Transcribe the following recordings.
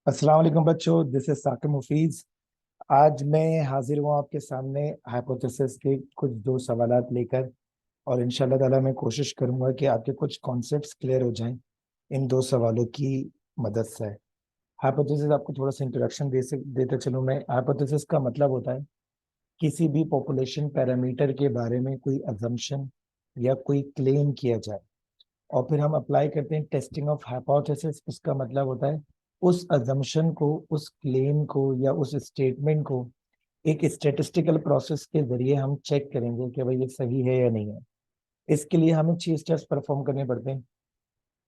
अस्सलाम वालेकुम बच्चों, दिस इज साकिब मुफीज। आज मैं हाजिर हुआ आपके सामने हाइपोथेसिस के कुछ दो सवालात लेकर। और इंशाल्लाह ताला मैं कोशिश करूंगा कि आपके कुछ कॉन्सेप्ट्स क्लियर हो जाएं इन दो सवालों की मदद से। हाइपोथेसिस आपको थोड़ा सा इंट्रोडक्शन देते चलूं। मैं हाइपोथेसिस का मतलब होता है किसी भी पॉपुलेशन पैरामीटर के बारे में कोई अजम्पशन या कोई क्लेम किया जाए, और फिर हम अप्लाई करते हैं टेस्टिंग ऑफ हाइपोथेसिस। उसका मतलब होता है उस अजम्पशन को, उस क्लेम को या उस स्टेटमेंट को एक स्टेटिस्टिकल प्रोसेस के जरिए हम चेक करेंगे कि भाई ये सही है या नहीं है। इसके लिए हमें 6 स्टेप्स परफॉर्म करने पड़ते हैं,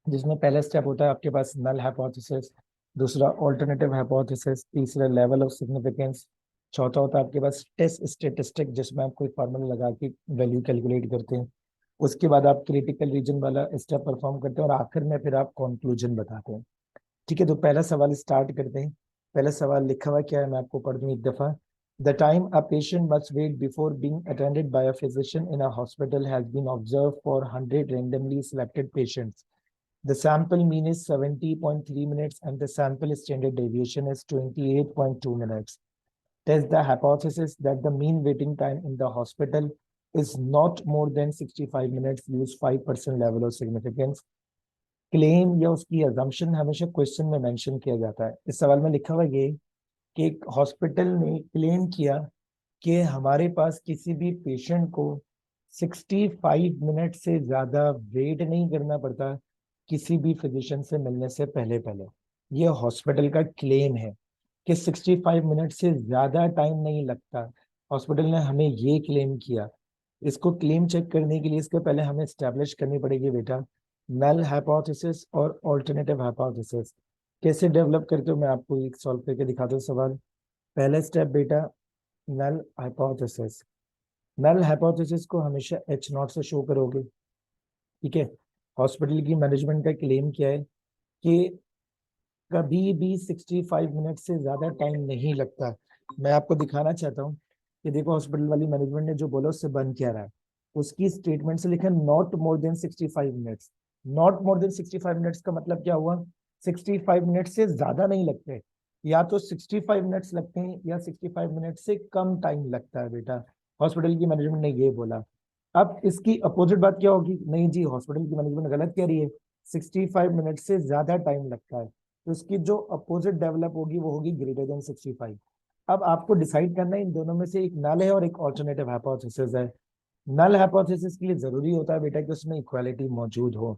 जिसमें पहला स्टेप होता है आपके पास नल हाइपोथेसिस, दूसरा ऑल्टरनेटिव हाइपोथेसिस, तीसरा लेवल ऑफ सिग्निफिकेंस, चौथा होता है आपके पास टेस्ट स्टेटिस्टिक, जिसमें आप कोई फार्मूला लगा के वैल्यू कैलकुलेट करते हैं। उसके बाद आप क्रिटिकल रीजन वाला स्टेप परफॉर्म करते हैं और आखिर में फिर आप कंक्लूजन बताते हैं। ठीक है, तो पहला सवाल स्टार्ट करते हैं। पहला सवाल लिखा हुआ क्या है, मैं आपको पढ़ दूं एक दफा। The time a patient must wait before being attended by a physician in a hospital has been observe for 100 randomly selected patients. The sample mean is 70.3 minutes and the sample standard deviation is 28.2 minutes. Test the hypothesis that the mean waiting time in the hospital is not more than 65 minutes. Use 5% level of significance. Claim या उसकी assumption हमेशा question में mention किया जाता है। इस सवाल में लिखा हुआ ये कि एक हॉस्पिटल ने क्लेम किया कि हमारे पास किसी भी पेशेंट को 65 मिनट से ज्यादा वेट नहीं करना पड़ता किसी भी फिजिशियन से मिलने से पहले पहले। ये हॉस्पिटल का क्लेम है कि 65 मिनट से ज्यादा टाइम नहीं लगता। हॉस्पिटल ने हमें ये क्लेम किया। इसको क्लेम चेक करने के लिए इसके पहले हमें एस्टेब्लिश करनी पड़ेगी बेटा नल हाइपोथेसिस और ऑल्टरनेटिव हाइपोथेसिस। कैसे डेवलप करते हो मैं आपको एक सॉल्व करके दिखाता हूँ सवाल। पहला स्टेप बेटा, नल हाइपोथेसिस। नल हाइपोथेसिस को हमेशा एच नॉट से शो करोगे। ठीक है, हॉस्पिटल की मैनेजमेंट का क्लेम क्या है कि कभी भी 65 मिनट से ज्यादा टाइम नहीं लगता। मैं आपको दिखाना चाहता हूँ कि देखो हॉस्पिटल वाली मैनेजमेंट ने जो बोला उससे बन क्या रहा है। उसकी स्टेटमेंट से लिखा not more than 65 minutes. Not more than 65 minutes का मतलब क्या हुआ, 65 मिनट से ज्यादा नहीं लगते। या तो 65 मिनट्स लगते हैं या 65 मिनट से कम टाइम लगता है बेटा। हॉस्पिटल की मैनेजमेंट ने ये बोला। अब इसकी अपोजिट बात क्या होगी, नहीं जी हॉस्पिटल की मैनेजमेंट गलत कह रही है, 65 मिनट से ज्यादा टाइम लगता है। तो इसकी जो अपोजिट डेवलप होगी वो होगी ग्रेटर देन 65। अब आपको डिसाइड करना है इन दोनों में से एक नल है और एक ऑल्टरनेटिव हाइपोथेसिस है। नल हाइपोथेसिस के लिए जरूरी होता है बेटा कि उसमें इक्वालिटी मौजूद हो,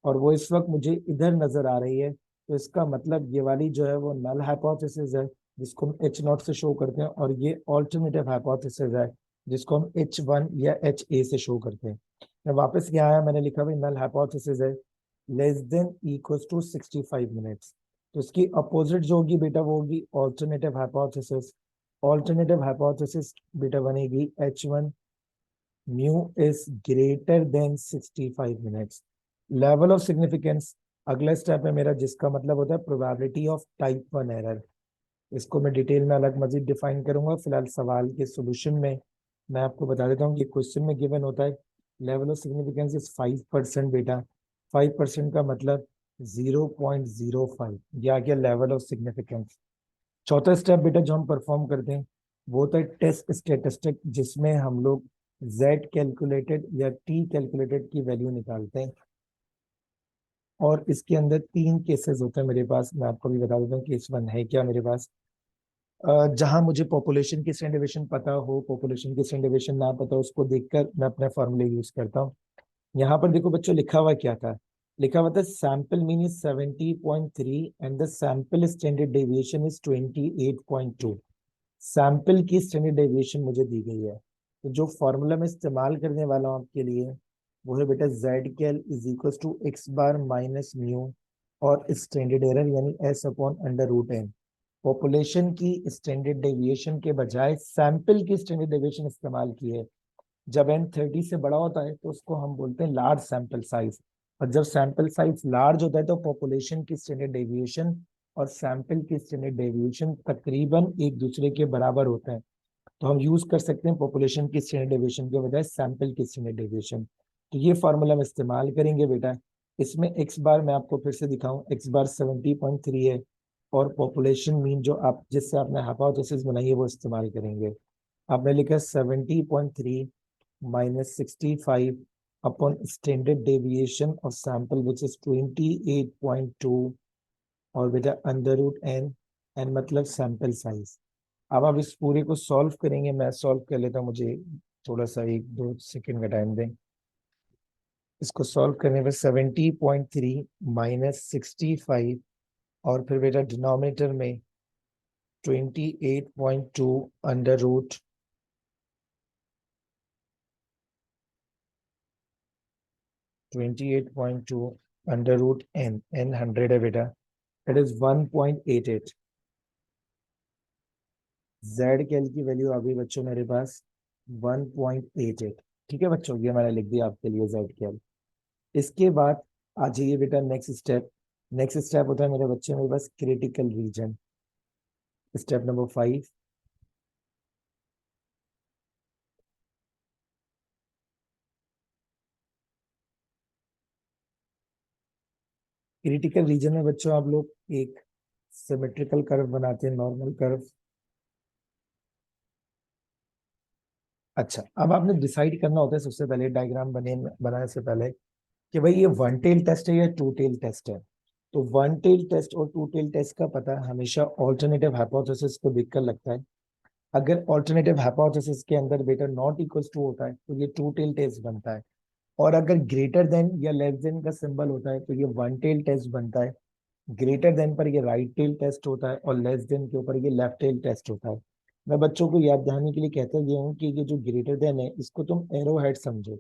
और वो इस वक्त मुझे इधर नजर आ रही है। तो इसका मतलब ये वाली जो है वो नल हाइपोथेसिस है, जिसको हम एच नॉट से शो करते हैं, और ये ऑल्टरनेटिव हाइपोथेसिस है जिसको हम H1 या HA से शो करते हैं। मैं वापस क्या आया, मैंने लिखा भाई नल हाइपोथेसिस है less than equals to 65 minutes. तो इसकी अपोजिट जो होगी बेटा वो होगी ऑल्टरनेटिव हाइपोथेसिस। ऑल्टरनेटिव हाइपोथेसिस बेटा बनेगी H1 mu is greater than 65 minutes. Level of significance अगला स्टेप है मेरा, जिसका मतलब होता है प्रोबेबिलिटी ऑफ टाइप 1 एरर। इसको मैं डिटेल में अलग मजीद डिफाइन करूंगा। फिलहाल सवाल के सोल्यूशन में मैं आपको बता देता हूँ कि क्वेश्चन में गिवन होता है लेवल ऑफ सिग्निफिकेंस इज 5% बेटा। 5% का मतलब 0.05, ये आ गया लेवल ऑफ सिग्निफिकेंस। चौथा स्टेप बेटा जो हम परफॉर्म करते हैं वो होता है टेस्ट स्टेटिस्टिक, जिसमें हम लोग जेड कैलकुलेटेड या टी कैलकुलेटेड की वैल्यू निकालते हैं। और इसके अंदर तीन केसेस होते हैं मेरे पास, मैं आपको भी बता देता हूँ केस 1 है क्या मेरे पास। जहां मुझे पॉपुलेशन की स्टैंडर्ड डेविएशन पता हो, पॉपुलेशन की स्टैंडर्ड डेविएशन ना पता हो, उसको देखकर मैं अपने फॉर्मूले यूज करता हूँ। यहाँ पर देखो बच्चों लिखा हुआ क्या था, लिखा हुआ था sample mean is 70.3 and the sample standard deviation is 28.2। Sample की स्टैंडर्ड डेविएशन मुझे दी गई है। तो जो फॉर्मूला मैं इस्तेमाल करने वाला हूँ आपके लिए वो है बेटा Z cal is equal to X bar minus mu और स्टैंडर्ड एरर यानी S upon under root N. Population की स्टैंडर्ड डेविएशन के बजाय सैंपल की स्टैंडर्ड डेविएशन इस्तेमाल की है। जब एन 30 से बड़ा होता है तो उसको हम बोलते हैं लार्ज सैंपल साइज, और जब सैंपल साइज लार्ज होता है तो पॉपुलेशन की स्टैंडर्ड डेविएशन और सैंपल की स्टैंडर्ड डेविएशन तकरीबन एक दूसरे के बराबर होते हैं। तो हम यूज कर सकते हैं पॉपुलेशन की स्टैंडर्ड डेविएशन के बजाय सैंपल की स्टैंडर्ड डेविएशन। तो ये फॉर्मूला हम इस्तेमाल करेंगे बेटा। इसमें एक्स बार मैं आपको फिर से दिखाऊं, एक्स बार 70.3 है और पॉपुलेशन मीन जो आप जिससे आपने हाइपोथेसिस बनाई है वो इस्तेमाल करेंगे। आपने लिखा 70.3 minus 65 upon standard deviation of sample which is 28.2 और बेटा अंडर रूट एन, एन मतलब सैंपल साइज। अब आप इस पूरे को सॉल्व करेंगे, मैं सॉल्व कर लेता हूँ, मुझे थोड़ा सा 1-2 सेकंड का टाइम दें। इसको सॉल्व करने पर 70.3 माइनस 65 और फिर बेटा डिनोमिनेटर में 28.2 under root 28.2 under root N, N 100 है बेटा, इट इज 1.88। जेड कैल की वैल्यू आ गई बच्चों मेरे पास 1.88। ठीक है बच्चों, ये मैंने लिख दिया आपके लिए जेड कैल। इसके बाद आ जाइए बेटा नेक्स्ट स्टेप। नेक्स्ट स्टेप होता है मेरे बच्चे मेरे पास critical reason. Step number 5। Critical reason में बच्चों आप लोग एक सिमेट्रिकल कर्व बनाते हैं, नॉर्मल कर्व। अच्छा, अब आपने डिसाइड करना होता है सबसे पहले डायग्राम बनाने से पहले कि भाई ये वन टेल टेस्ट है या टू टेल टेस्ट है। तो वन टेल टेस्ट और टू टेल टेस्ट का पता हमेशा ऑल्टरनेटिव हाइपोथेसिस को देखकर लगता है। अगर ऑल्टरनेटिव हाइपोथेसिस के अंदर बेटा नॉट इक्वल टू होता है तो ये टू टेल टेस्ट बनता है, और अगर ग्रेटर देन या लेस देन का सिंबल होता है तो ये वन टेल टेस्ट बनता है। ग्रेटर देन पर ये राइट टेल टेस्ट होता है और लेस देन के ऊपर ये लेफ्ट टेल टेस्ट होता है। मैं बच्चों को याद दहानी के लिए कहता ये हूँ कि ये जो ग्रेटर देन है इसको तुम एरो हेड समझो।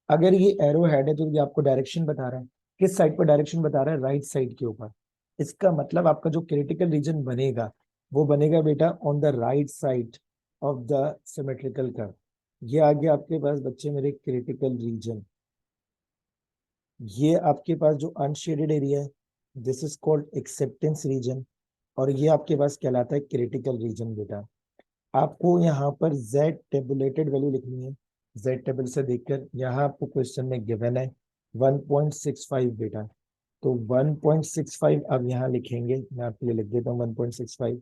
अगर ये एरो हेड है तो ये आपको डायरेक्शन बता रहा है, किस साइड पर डायरेक्शन बता रहा है, राइट साइड के ऊपर। इसका मतलब आपका जो क्रिटिकल रीजन बनेगा वो बनेगा बेटा on the right side of the symmetrical curve. ये आ गया आपके पास बच्चे मेरे क्रिटिकल रीजन। ये आपके पास जो अनशेडेड एरिया है this is called acceptance region, और ये आपके पास कहलाता है क्रिटिकल रीजन बेटा। आपको यहाँ पर z टेबुलेटेड वैल्यू लिखनी है। z टेबल से देखकर यहाँ आपको क्वेश्चन में गिवन है 1.65 बेटा। तो 1.65 अब यहाँ लिखेंगे, मैं आपके लिए लिख देता हूँ 1.65।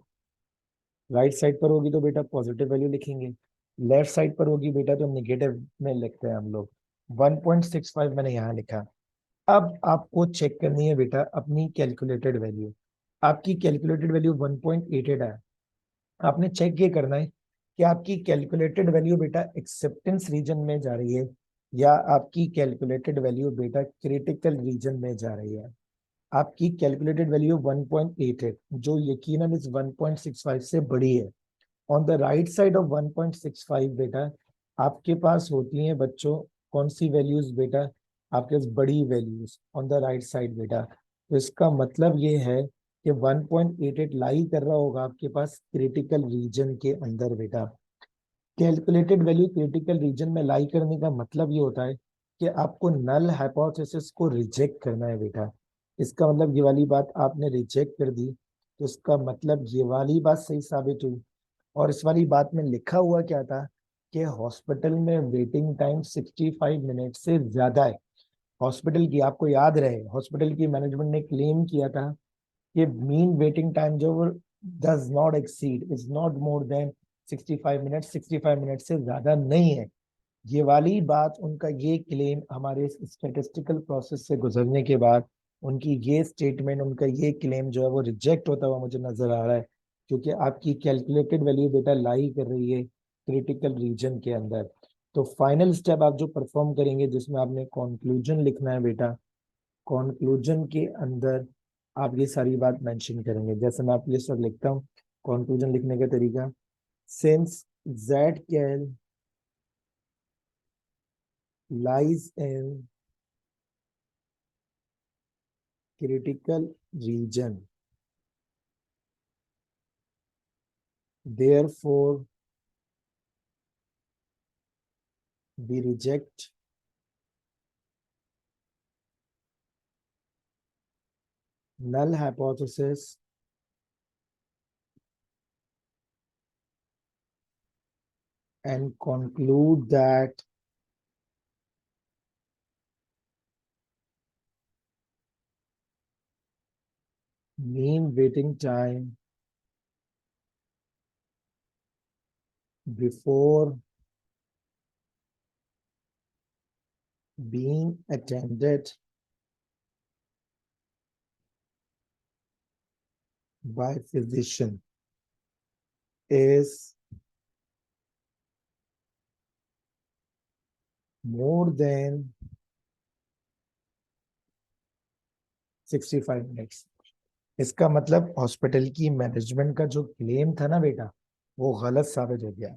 राइट साइड पर होगी तो बेटा पॉजिटिव वैल्यू लिखेंगे, लेफ्ट साइड पर होगी बेटा तो निगेटिव में लिखते हैं हम लोग। 1.65 मैंने यहाँ लिखा। अब आपको चेक करनी है बेटा अपनी कैलकुलेटेड वैल्यू। आपकी कैलकुलेटेड वैल्यू 1.88 है। आपने चेक ये करना है कि आपकी कैलकुलेटेड वैल्यू बेटा एक्सेप्टेंस रीजन में जा रही है या आपकी कैलकुलेटेड वैल्यू बेटा क्रिटिकल रीजन में जा रही है। आपकी कैलकुलेटेड वैल्यू 1.88 जो यकीनन इस 1.65 से बड़ी है। On the right side of 1.65 बेटा आपके पास होती हैं बच्चों कौन सी वैल्यूज बेटा, आपके पास बड़ी values on the right side बेटा। तो इसका मतलब ये है कि 1.88 लाई कर रहा होगा आपके पास क्रिटिकल रीजन के अंदर बेटा। कैलकुलेटेड वैल्यू क्रिटिकल रीजन में लाई करने का मतलब ये होता है कि आपको नल हाइपोथेसिस को रिजेक्ट करना है बेटा। इसका मतलब ये वाली बात आपने रिजेक्ट कर दी तो इसका मतलब ये वाली बात सही साबित हुई। और इस वाली बात में लिखा हुआ क्या था कि हॉस्पिटल में वेटिंग टाइम 65 मिनट से ज्यादा है। हॉस्पिटल की आपको याद रहे हॉस्पिटल की मैनेजमेंट ने क्लेम किया था कि मीन वेटिंग टाइम जो वो does not exceed is not more than 65 minute, 65 minute से ज्यादा नहीं है। ये वाली बात उनका ये क्लेम हमारे स्टेटिस्टिकल प्रोसेस से गुजरने के बाद उनकी ये स्टेटमेंट उनका ये क्लेम जो है वो रिजेक्ट होता हुआ मुझे नजर आ रहा है, क्योंकि आपकी कैलकुलेटेड वैल्यू बेटा लाई कर रही है क्रिटिकल रीजन के अंदर। तो फाइनल स्टेप आप जो परफॉर्म करेंगे जिसमें आपने कंक्लूजन लिखना है बेटा, कंक्लूजन के अंदर आप ये सारी बात मेंशन करेंगे। जैसे मैं आपके लिए सब लिखता हूँ कंक्लूजन लिखने का तरीका। Since z cal lies in critical region, therefore we reject null hypothesis and conclude that mean waiting time before being attended by physician is more than 65 minutes. इसका मतलब हॉस्पिटल की मैनेजमेंट का जो क्लेम था ना बेटा, वो गलत साबित हो गया।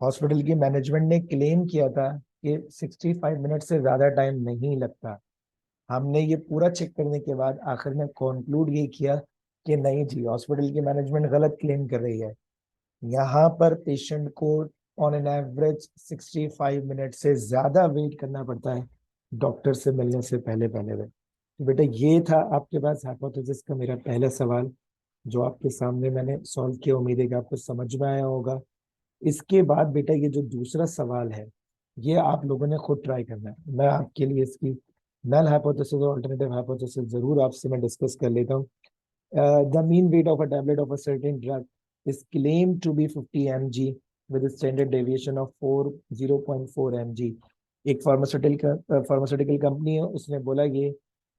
हॉस्पिटल की मैनेजमेंट ने क्लेम किया था कि 65 मिनट से ज्यादा टाइम नहीं लगता। हमने ये पूरा चेक करने के बाद आखिर में कंक्लूड ये किया कि नहीं जी, हॉस्पिटल की मैनेजमेंट गलत क्लेम कर रही है। यहाँ पर पेशेंट को ऑन एन एवरेज 65 मिनट से ज्यादा वेट करना पड़ता है डॉक्टर से मिलने से पहले पहले में। तो बेटा ये था आपके पास हाइपोथेसिस का मेरा पहला सवाल, जो आपके सामने मैंने सॉल्व किया। उम्मीद है कि आपको समझ में आया होगा। इसके बाद बेटा ये जो दूसरा सवाल है, ये आप लोगों ने खुद ट्राई करना है। मैं आपके लिए इसकी नल हाइपोथेसिस और अल्टरनेटिव हाइपोथेसिस जरूर आपसे मैं डिस्कस कर लेता हूँ। The mean weight of a tablet of a certain drug is claimed to be 50 mg with a standard deviation of 0.4 mg। एक फार्मास्यूटिकल कंपनी है, उसने बोला ये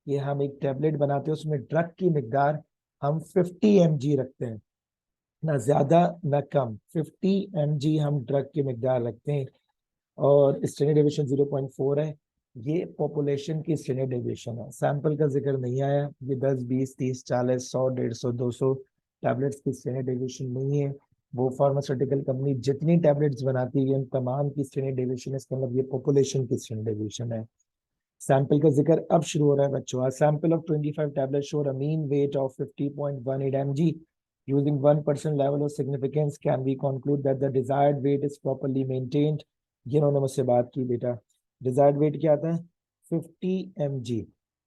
कि हम एक टैबलेट बनाते हैं, उसमें ड्रग की मिकदार हम 50 mg रखते हैं, ना ज्यादा ना कम। 50 mg हम ड्रग की मिकदार रखते हैं और स्टैंडर्ड डेविएशन 0.4 है। ये पॉपुलेशन की स्टैंडर्ड डेविएशन है, सैंपल का जिक्र नहीं आया। ये 10 20 30 40 100 150 200 टैबलेट्स की स्टैंडर्ड डेविएशन नहीं है। वो फार्मास्यूटिकल कंपनी जितनी टैबलेट्स बनाती है उन तमाम की स्टैंडर्ड डेविएशन है। इसका मतलब ये पॉपुलेशन की स्टैंडर्ड डेविएशन है। सैंपल का जिक्र अब शुरू हो रहा है बच्चों। Sample of 25 tablets showed a mean weight of 50.18 mg. Using 1% level of significance, can we conclude that the desired weight is properly maintained? जिन्होंने मुझसे बात की बेटा, डिजायर्ड वेट क्या आता है? 50 mg।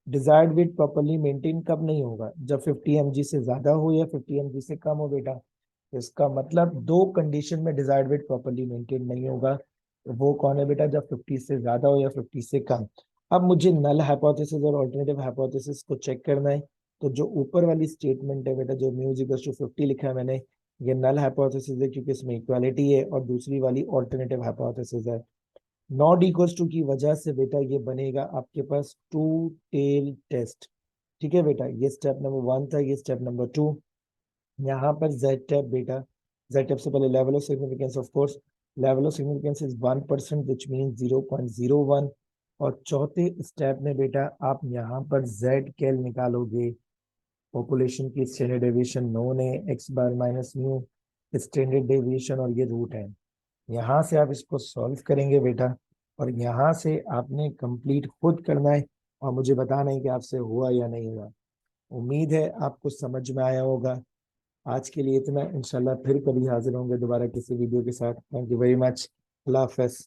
Desired weight properly maintain कब नहीं होगा? जब 50 mg से ज्यादा हो या 50 mg से कम हो बेटा। इसका मतलब दो कंडीशन में डिजायर्ड वेट प्रॉपरली मेंटेन नहीं होगा। वो कौन है बेटा? जब 50 से ज्यादा हो या 50 से कम। अब मुझे नल हाइपोथेसिस और अल्टरनेटिव हाइपोथेसिस को चेक करना है। तो जो ऊपर वाली स्टेटमेंट है बेटा, जो म्यूजिक 50 लिखा है मैंने, ये नल हाइपोथेसिस है क्योंकि इसमें इक्वालिटी है, और दूसरी वाली अल्टरनेटिव हाइपोथेसिस है। नॉट इक्वल टू की वजह से बेटा ये बनेगा आपके पास टू टेल टेस्ट। ठीक है बेटा, ये स्टेप नंबर 1 था, ये स्टेप नंबर 2। यहाँ पर जेड टैप बेटा, जेड टैप से पहले level of significance, of course level of significance is 1% which mean 0.01। और चौथे स्टेप में बेटा आप यहाँ पर जेड कैल निकालोगे। पॉपुलेशन की स्टैंडर्ड डेविएशन नोन है, x bar minus mu standard deviation, और ये रूट है। यहाँ से आप इसको सॉल्व करेंगे बेटा, और यहाँ से आपने कंप्लीट खुद करना है और मुझे बताना है कि आपसे हुआ या नहीं हुआ। उम्मीद है आपको समझ में आया होगा। आज के लिए इतना, इंशाल्लाह फिर कभी हाजिर होंगे दोबारा किसी वीडियो के साथ। Thank you very much. अल्लाह हाफ़िज़।